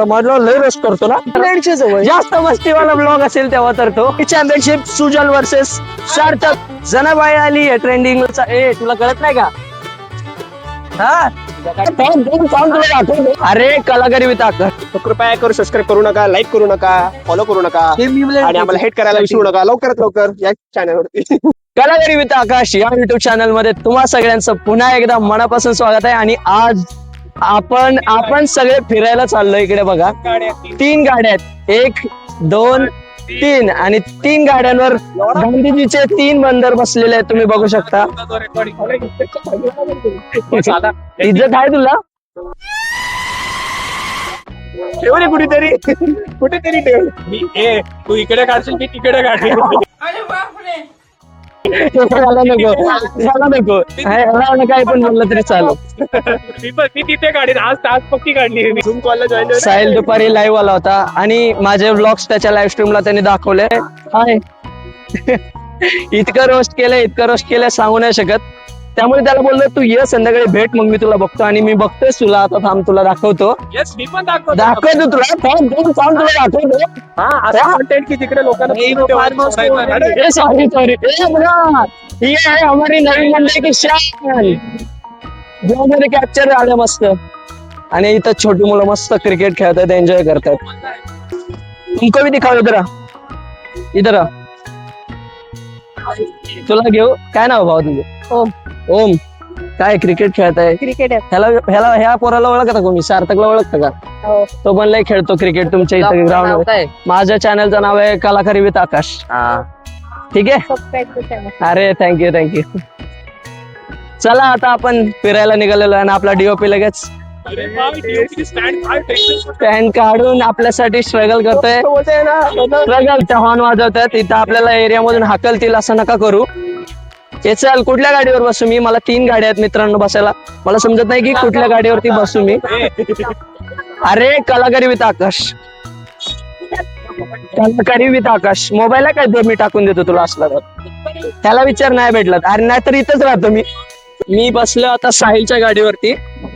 माझा लय रोस्ट करतो ना, जास्त मस्तीवाला ब्लॉग असेल तेव्हा तर तो चॅम्पियनशिप सुजल वर्सेस सार्थक. जनाबाई आली आहे ट्रेंडिंग. ए तुला कळत नाही का? हा अरे कलाकारी विथ आकाश. कृपया करू सबस्क्राईब करू नका, लाईक करू नका, फॉलो करू नका आणि आम्हाला हेट करायला विसरू नका लवकरात लवकर या चॅनलवरती. कलाकारी विथ आकाश या युट्यूब चॅनल मध्ये तुम्हा सगळ्यांचं पुन्हा एकदा मनापासून स्वागत आहे. आणि आज आपण सगळे फिरायला चाललोय. इकडे बघा 3 गाड्या आहेत, 1 2 3 आणि 3 गाड्यांवर गांधीजीचे 3 बंदर बसलेले आहेत. तुम्ही बघू शकता. इज्जत आहे तुला? ठेव रे कुठेतरी ठेव. तू इकडे काढशील की तिकडे काढशील. याला नको काय पण बोललं तरी चालू. मी तिथे काढीन. आज पक्की काढली. झूम कॉलला जॉईन. साहिल दुपारी लाईव्ह आला होता आणि माझे व्लॉग्स त्याच्या लाईव्ह स्ट्रीमला त्यांनी दाखवले. हाय इतकं रोस्ट केलंय सांगू नाही शकत. त्यामुळे त्याला बोललो तू ये संध्याकाळी भेट, मग मी तुला बघतो. आणि मी बघतोय तुला आता. थांब तुला दाखवतो. येस मी पण दाखवतो तुला. थांब तुला दाखवतो. कॉन्टेंट की तिकडे लोकांना सॉरी ही आहे हमारी नवी मुंबई की शान. मध्ये कॅप्चर झालं मस्त. आणि इथं छोटी मुलं मस्त क्रिकेट खेळतात, एन्जॉय करतात. तुमको भी दिखाओ इधर तुला घेऊ. काय नाव भाऊ तुझं? ओम. काय क्रिकेट खेळताय? क्रिकेट ह्या पोराला ओळखता का? मी सार्थकला ओळखता का? तो पण लय खेळतो क्रिकेट तुमच्या इथं ग्राउंड. माझ्या चॅनलचं नाव आहे कलाकारी विथ आकाश. ठीक आहे. अरे थँक्यू. चला आता आपण फिरायला निघालेलो आणि आपला डीओपी लगेच स्टँड काढून आपल्यासाठी स्ट्रगल करतोय. स्ट्रगल हॉर्न वाजवतात. इथं आपल्याला एरिया मधून हाकलतील असं नका करू. चल कुठल्या गाडीवर बसू मी? मला 3 गाड्या आहेत मित्रांनो बसायला. मला समजत नाही की कुठल्या गाडीवरती बसू मी. अरे कलाकारी विथ आकाश. मोबाईल आहे काय? मी टाकून देतो तुला असला तर. त्याला विचार नाही भेटला. अरे नाही तर इथंच राहतो मी बसलो आता साहिलच्या गाडीवरती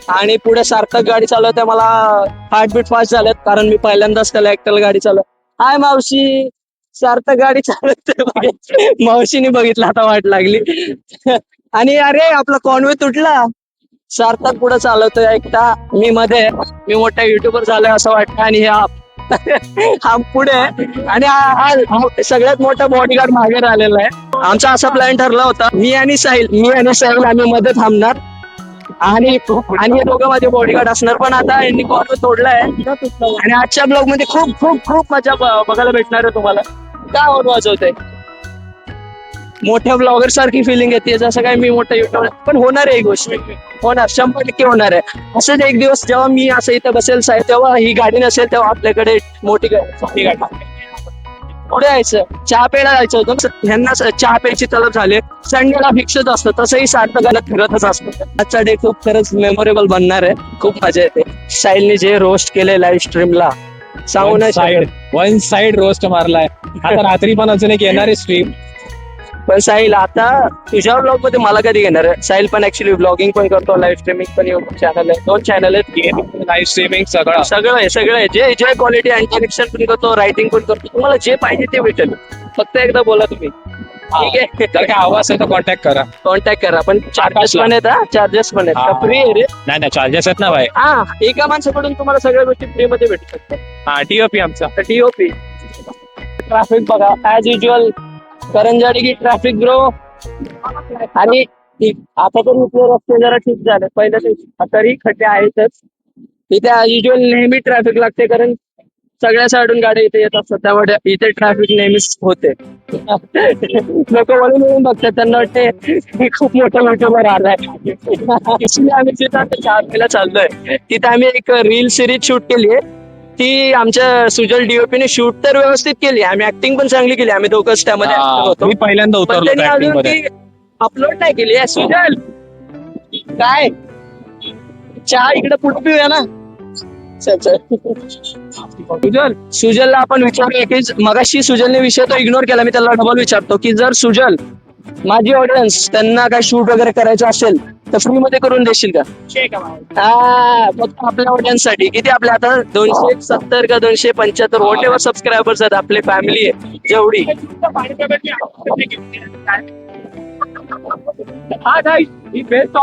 आणि पुढे सार्थक गाडी चालवते. मला हार्टबीट फास्ट झालेत कारण मी पहिल्यांदाच त्याला एकट्याला गाडी चालव. हाय मावशी. सार्थक गाडी चालवते. मावशीने बघितलं आता वाट लागली. आणि अरे आपला कॉन्वे तुटला. सार्थक पुढे चालवतोय एकटा, मी मध्ये. मी मोठा युट्यूबर झालोय असं वाटतं. आणि हा पुढे आणि हा सगळ्यात मोठा बॉडीगार्ड मागे राहिलेला आहे. आमचा असा प्लॅन ठरला होता, मी आणि साहिल आम्ही मध्ये थांबणार आणि हे दोघं माझे बॉडीगार्ड असणार. पण आता यांनी कॉर्नर तोडलाय आणि आजच्या ब्लॉग मध्ये खूप खूप खूप मजा बघायला भेटणार आहे तुम्हाला. काय हॉर्न वाजवतंय? मोठ्या ब्लॉगर सारखी फिलिंग येते जसं काय मी मोठा युट्यूबर. पण होणार आहे ही गोष्ट, होणार 100% होणार आहे. असंच एक दिवस जेव्हा मी असं इथं बसेल साहेब, तेव्हा ही गाडी नसेल, तेव्हा आपल्याकडे मोठी गाडी पुढे यायचं. चहा प्यायला जायचं होतं. ह्यांना चहा प्यायची तलब झाली. संडेला फिक्सच असतं. तसंही सार्थकाला फिरतच असतं. आजचा डे खूप खरंच मेमोरेबल बनणार आहे. खूप मजा येते. साहिलने जे रोस्ट केले लाईव्ह स्ट्रीमला सांगू नाही. वन साइड रोस्ट मारलाय. आता रात्री पण अजून एक येणार आहे स्ट्रीम. पण साहिल आता तुझ्या ब्लॉग मध्ये मला कधी घेणार आहे? साहिल पण ऍक्च्युली ब्लॉगिंग पण करतो, लाईव्ह स्ट्रीमिंग पण युट्यूब चॅनल आहे. 2 चॅनल आहेत. लाईव्ह स्ट्रीमिंग सगळं आहे. जे क्वालिटी अँटिरिक्शन पण करतो, रायटिंग पण करतो. तुम्हाला जे पाहिजे ते भेटेल. फक्त एकदा बोला तुम्ही. ठीक आहे. जर काय आवाज आहे तर कॉन्टॅक्ट करा. पण चार्जेस पण आहेत. फ्री आहे रे. नाही चार्जेस आहेत ना भाई. एका माणसाकडून तुम्हाला सगळ्या गोष्टी फ्री मध्ये भेटू शकतात. टीओपी आमचा. टीओपी. ट्रॅफिक बघा ऍज युजल. करंजाडी की ट्रॅफिक ब्रो. आणि आता तर इथले रस्ते जरा ठीक झाले. पहिले तरी खड्डे आहेतच. इथे ऍज युजल नेहमी ट्रॅफिक लागते कारण सगळ्या साईडून गाड्या इथे येत असतात. त्यामुळे इथे ट्रॅफिक नेहमीच होते. लोक वळून मिळून बघतात. त्यांना वाटते खूप मोठा युट्यूबर आलाय. आम्ही जिथं चहा प्यायला चाललोय तिथे आम्ही एक रील सिरीज शूट केली आहे. ती आमच्या सुजल डीओपीने शूट तर व्यवस्थित केली. आम्ही ऍक्टिंग पण चांगली केली. आम्ही दोघंच त्यामध्ये होतो. मी पहिल्यांदा उतरलो अपलोड नाही केली. सुजल काय चहा इकडे पुढे पिऊया ना. सुजलला आपण विचारूया की मगाशी सुजलने विषय तो इग्नोर केला. मी त्याला डबल विचारतो की जर सुजल माझी ऑडियन्स त्यांना काय शूट वगैरे करायचं असेल तर फ्री मध्ये करून देशील का? हा, फक्त आपल्या ऑडियन्ससाठी. किती आपले आता 270 का 275 वॉट एव्हर सबस्क्रायबर्स आहेत, आपली फॅमिली आहे जेवढी. ही बेस्ट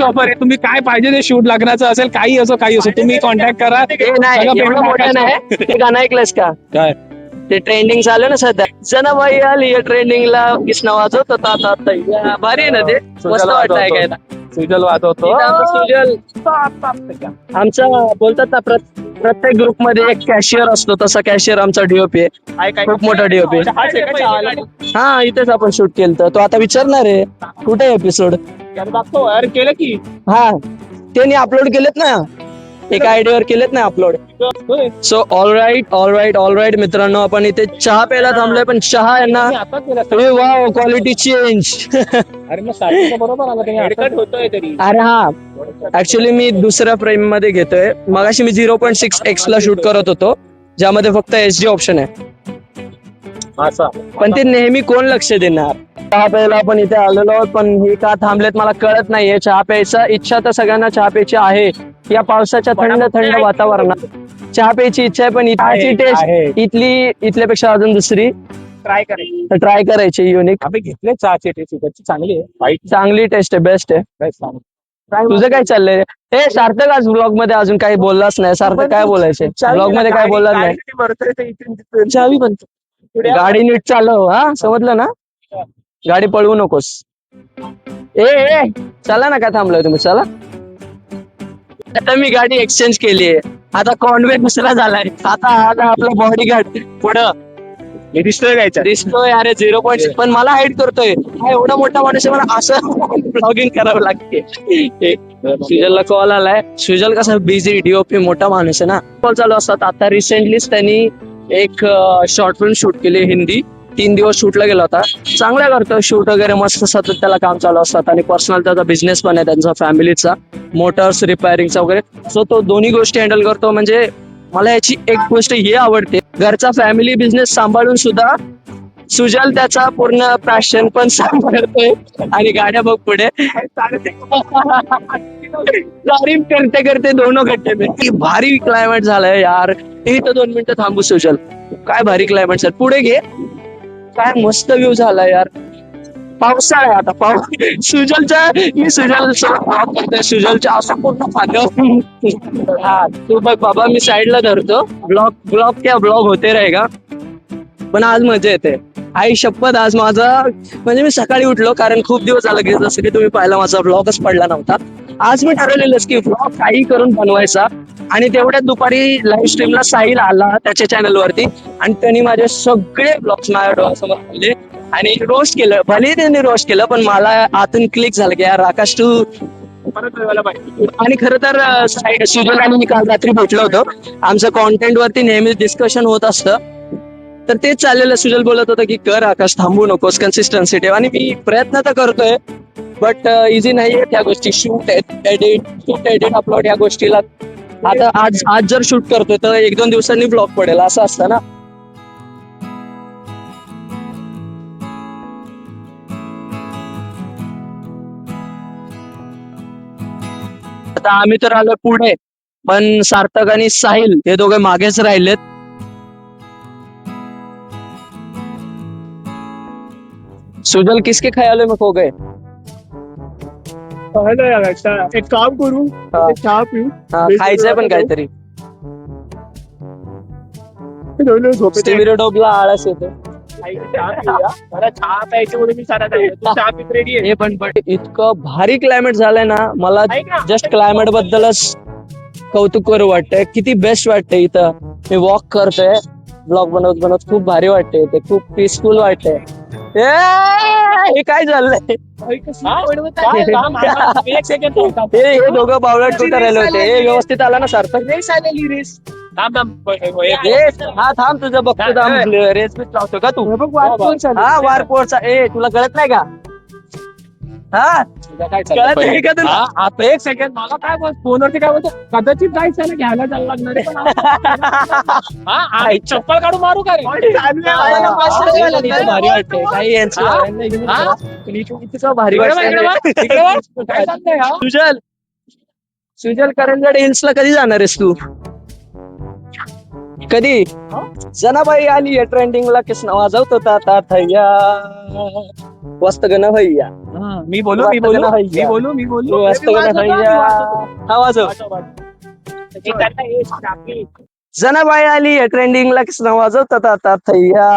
ऑफर आहे. तुम्ही काय पाहिजे ते शूट लग्नाचं असेल, काही असो तुम्ही कॉन्टॅक्ट करा. ते नाही सगळं एवढं payment मोठं नाही. ते गाणं ऐकलंस का? काय? ते ट्रेंडिंग चालू ना सध्या. जनाबाई आली ट्रेंडिंगला, किसना वाजवत होता आता. भारी आहे ना ते, मस्त वाटतं ऐकायला. सुजल वाजवतो. इथं आमचं सुजल, आमचा बोलतात ना प्रत्येक ग्रुप मध्ये एक कॅशियर असतो, तसा कॅशियर आमचा डीओपी आहे. खूप मोठा डीओपी. हा, इथेच आपण शूट केलं. तो आता विचारणार आहे कुठे एपिसोड. केलं की हा, त्यांनी अपलोड केलेत ना, एका आयडी वर केलेत ना अपलोड. सो ऑल राईट मित्रांनो, आपण इथे चहा प्यायला थांबलोय, पण चहा यांना आता केलं. Wow quality change. अरे मग starting ला बरोबर आला तुम्ही. होतोय तरी. अरे हा, ऍक्च्युली मी दुसऱ्या फ्रेम मध्ये घेतोय. मगाशी मी 0.6x ला शूट करत होतो, ज्यामध्ये फक्त एचडी ऑप्शन आहे. पण ते नेहमी कोण लक्ष देणार. चहा प्यायला आपण इथे आलेलो आहोत, पण हे का थांबलेत मला कळत नाहीये. चहा प्यायचा इच्छा तर सगळ्यांना चहा प्यायची आहे, या पावसाच्या थंड वातावरणात चहा प्यायची इच्छा आहे. पण इथली टेस्ट इथल्यापेक्षा अजून दुसरी ट्राय करायची, युनिक. आम्ही घेतले चहाची टेस्ट चांगली आहे. चांगली टेस्ट आहे, बेस्ट आहे. तुझं काय चाललंय? हे सार्थक आज ब्लॉग मध्ये अजून काही बोललाच नाही. सार्थक काय बोलायचे ब्लॉग मध्ये, काय बोललाच नाही. चावी बनतो. गाडी नीट चालव, हा समजलं ना, गाडी पळवू नकोस. ए चला ना, काय थांबलोय तुम्ही, चला. आता मी गाडी एक्सचेंज केली आहे, आता कॉन्वे दुसरा झालाय. आता आपला बॉडीगार्ड पुढं दिसतोय. अरे 0.6, पण मला हाईट करतोय. हा एवढा मोठा माणूस आहे, मला असं ब्लॉगिंग करावं लागते. सुजलला कॉल आलाय. सुजल कसा बिझी डीओपी मोठा माणूस आहे ना, कॉल चालू असतात. आता रिसेंटलीच त्यांनी एक शॉर्ट फिल्म शूट केली हिंदी. 3 दिवस शूटला गेला होता. चांगला करतो शूट वगैरे, मस्त सतत त्याला काम चालू असतात. आणि पर्सनल त्याचा बिझनेस पण आहे त्यांचा, फॅमिलीचा, मोटर्स रिपेअरिंगचा वगैरे. सो तो दोन्ही गोष्टी हँडल करतो. म्हणजे मला याची एक गोष्ट ही आवडते, घरचा फॅमिली बिझनेस सांभाळून सुद्धा सुजल त्याचा पूर्ण पॅशन पण सांभाळतोय. आणि गाड्या बघ पुढे तारीफ करते करते दोनों घंटे में. की भारी क्लायमेट झालंय यार. इथं 2 मिनिटं थांबू सुजल, काय भारी क्लायमेट सर, पुढे घे. काय मस्त व्ह्यू झालाय यार. पावसाळा आहे आता, मी सुजलच्या असं पूर्ण पाण्यावर. हा तू बघ बाबा, मी साईडला धरतो. ब्लॉग होते रहेगा. पण आज मजा येते, आई शपथ. आज माझा म्हणजे मी सकाळी उठलो, कारण खूप दिवस झाला की जसं की तुम्ही पाहिला माझा ब्लॉगच पडला नव्हता. आज मी ठरवलेलंच की ब्लॉग काही करून बनवायचा. आणि तेवढ्यात दुपारी लाईव्ह स्ट्रीमला साहिल आला त्याच्या चॅनल वरती, आणि त्यांनी माझे सगळे ब्लॉग्स माझ्या डोळ्यासमोर आणले आणि रोस्ट केलं. भले त्यांनी रोस्ट केलं, पण मला आतून क्लिक झालं की यार आकाश तू परत व्हायला पाहिजे. आणि खरं तर सुजल आणि मी काल रात्री भेटलो होतो. आमचं कॉन्टेंट वरती नेहमी डिस्कशन होत असतं. तर तेच चाललेलं. सुजल बोलत होता की कर आकाश, थांबू नकोस, कन्सिस्टन्सी ठेव. आणि मी प्रयत्न तर करतोय, बट इझी नाहीये त्या गोष्टी. शूट एडिट अपलोड या गोष्टीला. आता आज जर शूट करतोय तर 1-2 दिवसांनी ब्लॉग पडेल, असं असतं ना. आता आम्ही तर आलो पुढे, पण सार्थक आणि साहिल हे दोघे मागेच राहिलेत. सुजल किसके ख्यालों में खो गए. एक काम करू, हा. चहा पिऊ. खायचंय पण काहीतरी. झोपेत स्टिमिरो डोबला आळस येतो. चहा प्यायचे म्हणून मी सारा चहा पित रेडी आहे. हे पण इतकं भारी क्लायमेट झालंय ना, मला जस्ट क्लायमेट बद्दलच कौतुक करू वाटतंय. किती बेस्ट वाटतंय इथं. मी वॉक करतोय, ब्लॉग बनवत खूप भारी वाटतंय. ते खूप पीसफुल वाटतंय. हे काय चाललंय. हे दोघं बावळट कुठे राहिले होते. हे व्यवस्थित आला ना सार्थक. हा थांब, तुझं बघतो थांब. रेस बीस लावतो का तू. हा वारपोरचा. तुला कळत नाही का. हा काय कळत नाही चाललंय का तुला? आता एक सेकंड मला काय बोल फोनवरती काय बोलतो कदाचित जायचं ना घ्यायला जायला लागणार आहे, पण आणि चप्पल काढून मारू का रे भारी वाटते काही यांचं हा? लावायला नाही गेलं हा? ना. इतकं भारी इकडे बघ, वाटतंय. इकडे बघ, इकडे बघ. काय चाललंय हा? सुजल करंजड हिल्सला कधी जाणार आहेस तू? कधी? जनाबाई आली आहे ट्रेंडिंगला किसन वाजवत होता आता थैया वस्त गण भैया मी बोलू वस्त गण भैया हा वाजव. जनाबाई आली आहे ट्रेंडिंगला किसन वाजवत होता आता थैया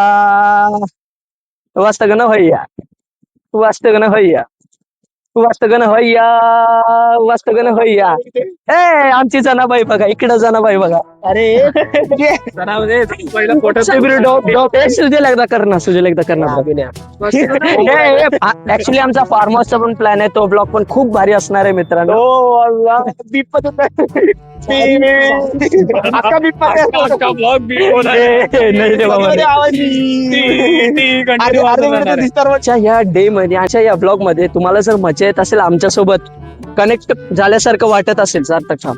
वस्त गण भैया वस्त गण भैया वस्त गण भैया वस्त गण भैया. ए आमची जनाबाई बघा इकडं जनाबाई बघा. अरे पहिलं फोटो सुजल एकदा कर ना सुजल एकदा कर ना. ऍक्च्युली आमचा फार्म हाऊसचा पण प्लॅन आहे तो ब्लॉग पण खूप भारी असणार आहे मित्रांनो. नाही रे बाबा. आजच्या या डे मध्ये आजच्या या ब्लॉग मध्ये तुम्हाला जर मजा येत असेल आमच्यासोबत कनेक्ट झाल्यासारखं वाटत असेल सार्थक थांब.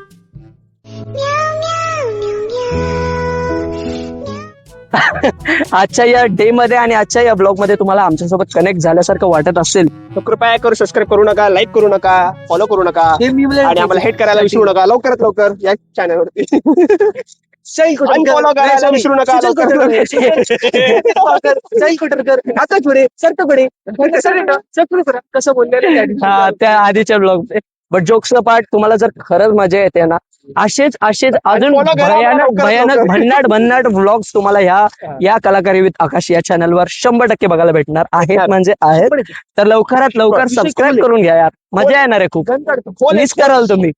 आजच्या या डे मध्ये आणि आजच्या या ब्लॉग मध्ये तुम्हाला आमच्यासोबत कनेक्ट झाल्यासारखं वाटत असेल तर कृपया करू सबस्क्राईब करू नका, लाईक करू नका, फॉलो करू नका आणि आम्हाला हेट करायला विसरू नका लवकरात लवकर या चॅनलवरती. फॉलो करायला विसरू नका कसं बोलले हा त्या आधीच्या ब्लॉग बट जोक्स पार्ट तुम्हाला जर खरंच मजा येते ना असेच अजून follow करा आम्हाला भयानक लवकरात भयानक लवकर. भन्नाट ब्लॉग्स तुम्हाला या कलाकारी विथ आकाश या चॅनलवर 100% बघायला भेटणार आहेत म्हणजे आहेत. तर लवकरात लवकर सबस्क्राईब करून घ्या यार मजा येणार आहे खूप. मिस कराल तुम्ही.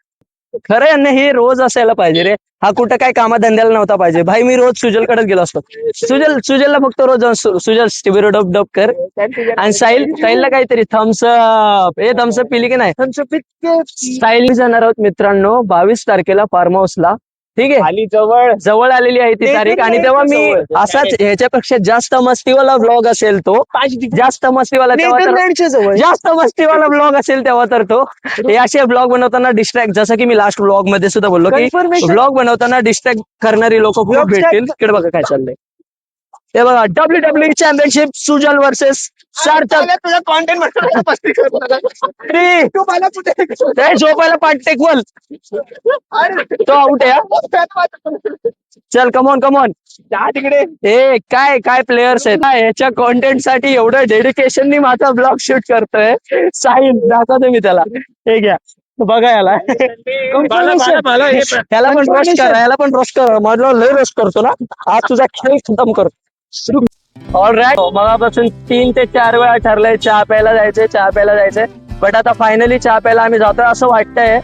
खरं यांना हे रोज असायला पाहिजे रे. हा कुठं काय कामाधंद्याला नव्हता पाहिजे भाई. मी रोज सुजलकडेच गेलो असतो. सुजलला फक्त रोज जाऊन सुजल स्टिबिरो डब डब कर आणि साहिलला काहीतरी थम्सअप थम्सअप पिली की नाही. साहिल जाणार आहोत मित्रांनो 22 तारखेला फार्म हाऊसला. ठीक आहे खाली जवळ आलेली आहे ती तारीख आणि तेव्हा मी असाच ह्याच्यापेक्षा जास्त मस्तीवाला व्लॉग असेल तो जास्त मस्तीवाला ब्लॉग असेल तेव्हा तर तो हे असे ब्लॉग बनवताना डिस्ट्रॅक्ट जसं की मी लास्ट ब्लॉग मध्ये सुद्धा बोललो की ब्लॉग बनवताना डिस्ट्रॅक्ट करणारी लोक खूप भेटतील. इकडे बघा काय चाललंय ते बघा WWE चॅम्पियनशिप सुजल वर्सेस सार्थक. तुझा कॉन्टेंट झोपायला पाठ टेक बोल तो आउट आहे. चल कमॉन तिकडे हे काय प्लेयर्स आहेत ह्याच्या कॉन्टेंट साठी एवढं डेडिकेशननी माझा ब्लॉग शूट करतोय. साहिल दाखवतो मी त्याला. हे घ्या बघा याला त्याला पण रोस्ट करा माझा लय रोस्ट करतो ना. आज तुझा खेळ खतम करतो. ऑल राईट मगापासून 3 ते 4 वेळा ठरलंय चहा प्यायला जायचंय बट आता फायनली चहा प्यायला आम्ही जातोय असं वाटतंय.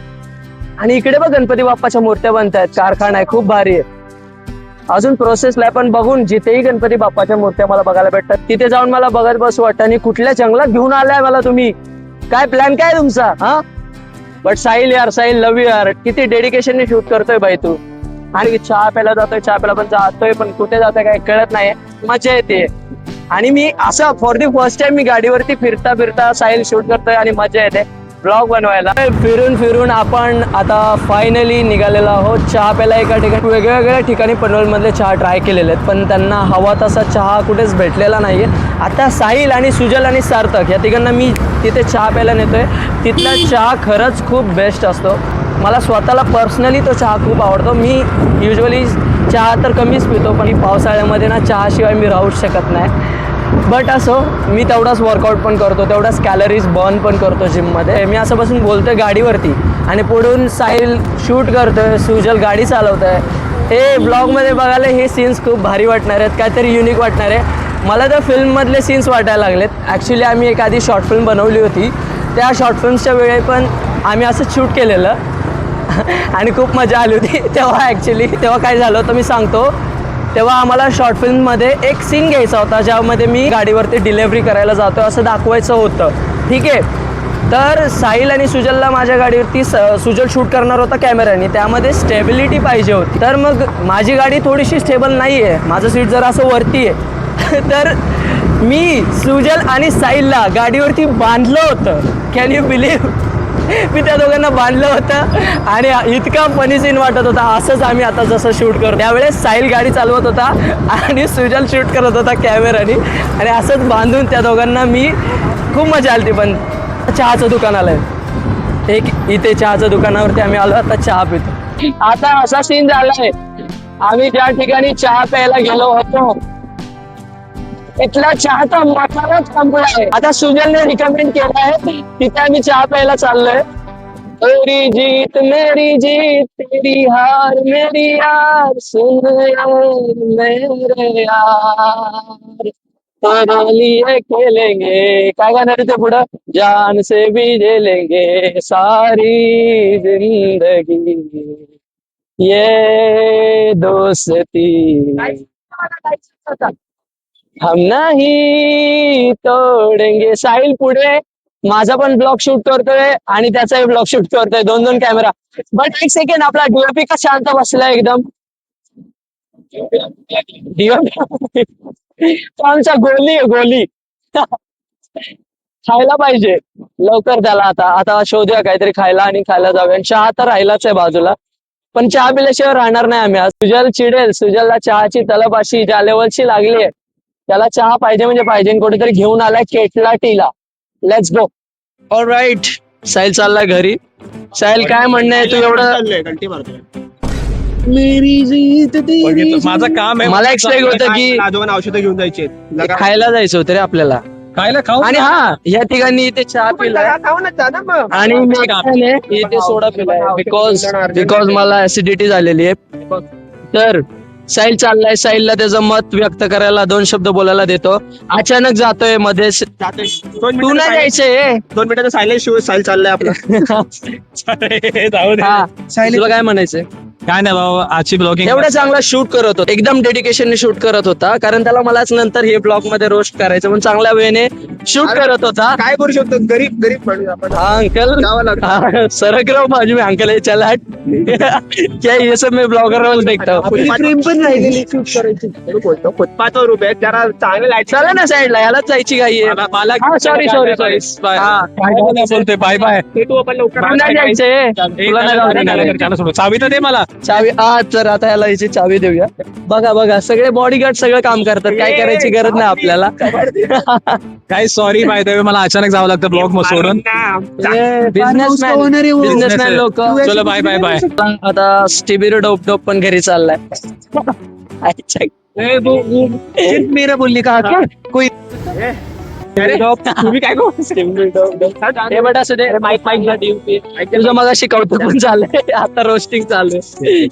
आणि इकडे बघ गणपती बाप्पाच्या मूर्त्या बनतायत. कारखाना आहे खूप भारी आहे. अजून प्रोसेसला पण बघून जिथेही गणपती बाप्पाच्या मूर्त्या मला बघायला भेटतात तिथे जाऊन मला बघत बसू वाटतं. आणि कुठल्या जंगलात घेऊन आलाय मला तुम्ही. काय प्लॅन काय तुमचा हा. बट साहिल लव्ह यू यार. किती डेडिकेशनने शूट करतोय बाई तू. आणि चहा प्यायला पण जातोय पण कुठे जातोय काय कळत नाही. मजा येते आणि मी असं फॉर दी फर्स्ट टाइम मी गाडीवरती फिरता साहिल शूट करतोय आणि मजा येते ब्लॉग बनवायला. फिरून आपण आता फायनली निघालेलो आहोत चहा प्यायला. एका ठिकाणी वेगवेगळ्या ठिकाणी पनवेलमधले चहा ट्राय केलेले आहेत पण त्यांना हवा तसा चहा कुठेच भेटलेला नाहीये. आता साहिल आणि सुजल आणि सार्थक या तिघांना मी तिथे चहा प्यायला नेतोय. तिथला चहा खरंच खूप बेस्ट असतो. मला स्वतःला पर्सनली तो चहा खूप आवडतो. मी युजली चहा तर कमीच पितो पण पावसाळ्यामध्ये ना चहाशिवाय मी राहूच शकत नाही. बट असो मी तेवढाच वर्कआउट पण करतो तेवढाच कॅलरीज बर्न पण करतो जिममध्ये. मी असं बसून बोलतोय गाडीवरती आणि पुढून साहिल शूट करतोय सुजल गाडी चालवतोय. हे ब्लॉगमध्ये बघायला हे सीन्स खूप भारी वाटणार आहेत काहीतरी युनिक वाटणार आहे. मला तर फिल्ममधले सीन्स वाटायला लागलेत. ॲक्च्युली आम्ही एक आधी शॉर्ट फिल्म बनवली होती. त्या शॉर्ट फिल्मच्या वेळी पण आम्ही असं शूट केलेलं आणि खूप मजा आली होती. तेव्हा काय झालं होतं मी सांगतो. तेव्हा आम्हाला शॉर्ट फिल्ममध्ये एक सीन घ्यायचा होता ज्यामध्ये मी गाडीवरती डिलेव्हरी करायला जातो असं दाखवायचं होतं. ठीक आहे. तर साहिल आणि सुजलला माझ्या गाडीवरती सुजल शूट करणार होता कॅमेऱ्याने. त्यामध्ये स्टेबिलिटी पाहिजे होती. तर मग माझी गाडी थोडीशी स्टेबल नाही आहे. माझं सीट जरा असं वरती आहे तर मी सुजल आणि साहिलला गाडीवरती बांधलं होतं कॅन यू बिलीव्ह मी त्या दोघांना बांधलं होतं आणि इतका फनी सीन वाटत होता. असंच आम्ही आता जसं शूट करतो त्यावेळेस साहिल गाडी चालवत होता आणि सुजल शूट करत होता कॅमेरानी आणि असंच बांधून त्या दोघांना मी खूप मजा आली. पण चहाचं दुकान आलंय एक इथे चहाच्या दुकानावरती आम्ही आलो आता चहा पितो. आता असा सीन झालाय आम्ही ज्या ठिकाणी चहा प्यायला गेलो होतो इथला चहाचा मसालाच संपलाय. आता सुजलने रिकमेंड केला आहे तिथे आम्ही चहा प्यायला चाललोय. तेरी जीत मेरी जीत तेरी हार मेरी यार सुन यार मेरे यार तेरे लिए खेलेंगे काय गाणार आहे ते पुढं जान से भी झेलेंगे सारी जिंदगी ये दोस्ती हम नाही तोडेंगे. साहिल पुढे माझा पण ब्लॉग शूट करतोय आणि त्याचाही ब्लॉग शूट करतोय दोन दोन कॅमेरा. बट एक सेकंड आपला डीओपी का शांत बसलाय एकदम. डीओपी तो आमचा गोली आहे गोली. खायला पाहिजे लवकर त्याला आता आता शोधूया काहीतरी खायला आणि खायला जाऊया. चहा तर राहिलाच आहे बाजूला पण चहा पिल्याशिवाय राहणार नाही आम्ही. आज सुजल चिडेल. सुजलला चहाची तलब अशी ज्या लेवलची लागली आहे त्याला चहा पाहिजे म्हणजे पाहिजे. कुठेतरी घेऊन आलाय केटला टीला. Let's go. All right Sahil चाललाय घरी. साहिल काय म्हणणं आहे तू एवढं घंटी मारतोय. माझं काम आहे मला एक्सपेक्ट होतं की आजोबांना औषधं घेऊन जायचे खायला जायचं होतं रे आपल्याला. खायला खाऊ आणि हा या ठिकाणी इथे चहा पिलाय आणि मी एकट्याने इथे सोडा पिलाय बिकॉज मला ऍसिडिटी झालेली आहे. तर साहिल चाललाय. साहिलला त्याचं मत व्यक्त करायला 2 शब्द बोलायला देतो. अचानक जातोय मध्येच. तू नाही जायचंय 2 मिनिटाचा सायलेन्स शिव साहिल चाललाय आपला. जाऊ दे. हा तुला काय म्हणायचंय. काय नाही बाबा आजची ब्लॉगिंग एवढा चांगला शूट करत होता एकदम डेडिकेशनने शूट करत होता कारण त्याला मलाच नंतर हे ब्लॉग मध्ये रोस्ट करायचं पण चांगल्या वेळेने शूट करत होता. काय करू शकतो गरीब गरीब म्हणून आपण. हाँ अंकल सरक रहा हूँ बाजू में अंकल ये चला हट क्या ये सब मैं ब्लॉगर रोल देखता हूँ. प्रेम पण राहिलेली शूट करायची बोलतो फुटपाथवर उभे आहेत, जरा चांगले लाईट. चला ना साईडला यालाच जायची घाई आहे. मला सॉरी सॉरी सॉरी काय बोलते बाय बाय ते तू आपण लवकर नाही जायचंय तुला नाही जाऊ देणार. चावी तर दे मला. चावी तर आता याला याची चावी देऊया. बघा बघा सगळे बॉडीगार्ड सगळं काम करतात काय करायची गरज नाही आपल्याला. काय सॉरी बाय द वे मला अचानक जावं लागतं ब्लॉग सोडून. बिझनेसमॅन लोक. चलो बाय बाय बाय. आता स्टिबिरो डोप डोप पण घरी चाललाय. मेरा बोलली का कोई तुम्ही काय हे बट असं दे माईक तुझं मग शिकवतो पण चाललंय आता रोस्टिंग चालू आहे.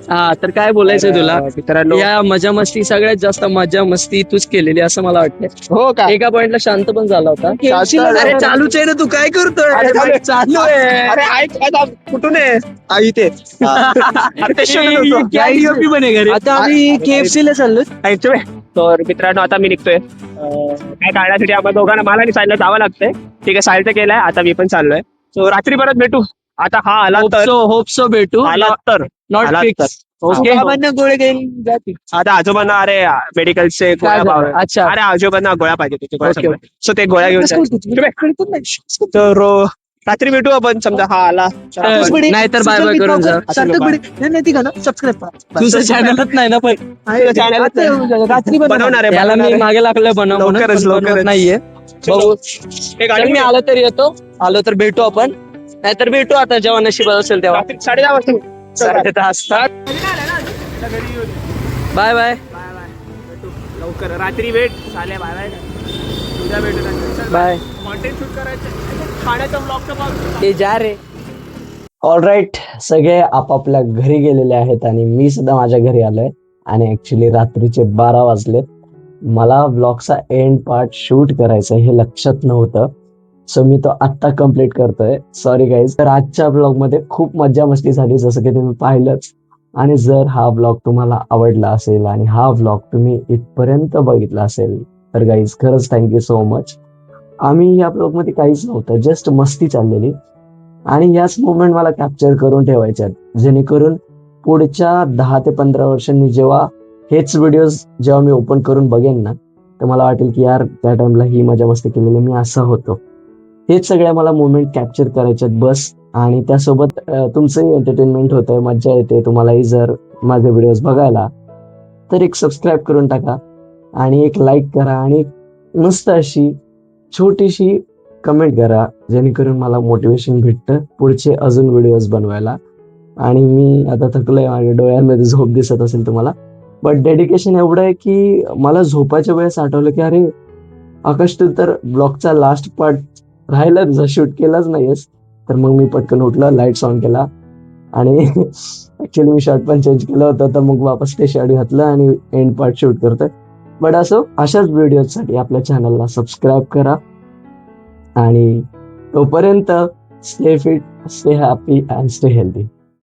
हा तर काय बोलायचंय तुला मित्रांनो. या मजा मस्ती सगळ्यात जास्त मजा मस्ती तूच केलेली असं मला वाटतं. हो का एका पॉइंटला शांत पण झाला होता. अरे चालूच आहे ना तू काय करतोय. चालू आहे. अरे ऐक आता कुठून आहे आई ते आता आम्ही KFC ला चाललोय. तर मित्रांनो आता मी निघतोय काय काढण्यासाठी आम्हाला दोघांना मला आणि साहिलला जावं लागतंय. ठीक आहे साहिलचं केलंय आता मी पण चाललोय. सो रात्री परत भेटू. आता हा आला तर होप सो भेटू आला तर नॉट आला फिक्स. तर. ओके गोळे घेऊन आता आजोबांना अरे मेडिकलचे गोळ्या पाहिजे. अच्छा अरे आजोबांना गोळ्या पाहिजे त्याचे Okay. गोळ्या सो ते गोळ्या घेऊन तर रात्री भेटू आपण समजा हा आला नाहीतर बाय बाय करून जा. तुझं चॅनलच नाही ना पण बनवणार आहे याला मी मागे लागलोय बनव म्हणून, लवकरच, पण बनवत लवकरच. नाहीये. बघू हे चल, गाडी मी आलो तर येतो. आलो तर भेटू आपण नाहीतर भेटू आता जेव्हा नशिबात असेल तेव्हा. रात्री 10:30 वाजता बाय बाय लवकर रात्री भेट चालेल. बाय बाय उद्या भेटू. बाय. कॉन्टेंट शूट करायचं खाण्याचा ब्लॉगचा ते जा रे. ऑल राईट सगळे आपापल्या घरी गेलेले आहेत आणि मी सुद्धा माझ्या घरी आलोय आणि ऍक्च्युली रात्रीचे 12 वाजलेत. मला ब्लॉगचा एंड पार्ट शूट करायचा हे लक्षात नव्हतं सो मी तो आत्ता कम्प्लीट करतोय. Sorry guys. तर आजच्या ब्लॉग मध्ये खूप मज्जा मस्ती झाली जसं की तुम्ही पाहिलंच. आणि जर हा ब्लॉग तुम्हाला आवडला असेल आणि हा ब्लॉग तुम्ही इथपर्यंत बघितला असेल तर गाईज खरंच थँक्यू सो मच. आम्ही या ब्लॉग मध्ये काहीच नव्हतं जस्ट मस्ती चाललेली आणि याच मोमेंट मला कॅप्चर करून ठेवायच्यात जेणेकरून पुढच्या 10 ते 15 वर्षांनी जेव्हा हेच व्हिडिओज जेव्हा मी ओपन करून बघेन ना तर मला वाटेल की यार त्या टाइमला ही मजा मस्ती केलेली मी असा होतो. हेच सगळ्या मला मोमेंट कॅप्चर करायच्यात बस. आणि त्यासोबत तुमचंही एंटरटेनमेंट होतंय, मज्जा येते तुम्हालाही जर माझे व्हिडिओज बघायला. तर एक सबस्क्राईब करून टाका आणि एक लाईक करा आणि एक मस्त अशी छोटीशी कमेंट करा, जेणेकरून मला मोटिवेशन भेटतं पुढचे अजून व्हिडिओज बनवायला. आणि मी आता थकलोय, माझ्या डोळ्यांमध्ये झोप दिसत असेल तुम्हाला. बट डेडिकेशन एवढं आहे की मला झोपायच्या वेळेस आठवलं की अरे आकाश, तू तर ब्लॉगचा लास्ट पार्ट राहिला, तुझा शूट केलाच नाहीयेस. तर मग मी पटकन उठलो, लाईट्स ऑन केला आणि ऍक्च्युली मी शर्ट पण चेंज केलं होतं, तर मग वापस ते शर्ट घातलं आणि एंड पार्ट शूट करतोय. बट असो, अशाच व्हिडिओसाठी आपल्या चॅनलला सबस्क्राईब करा आणि तोपर्यंत stay fit, stay happy and stay healthy.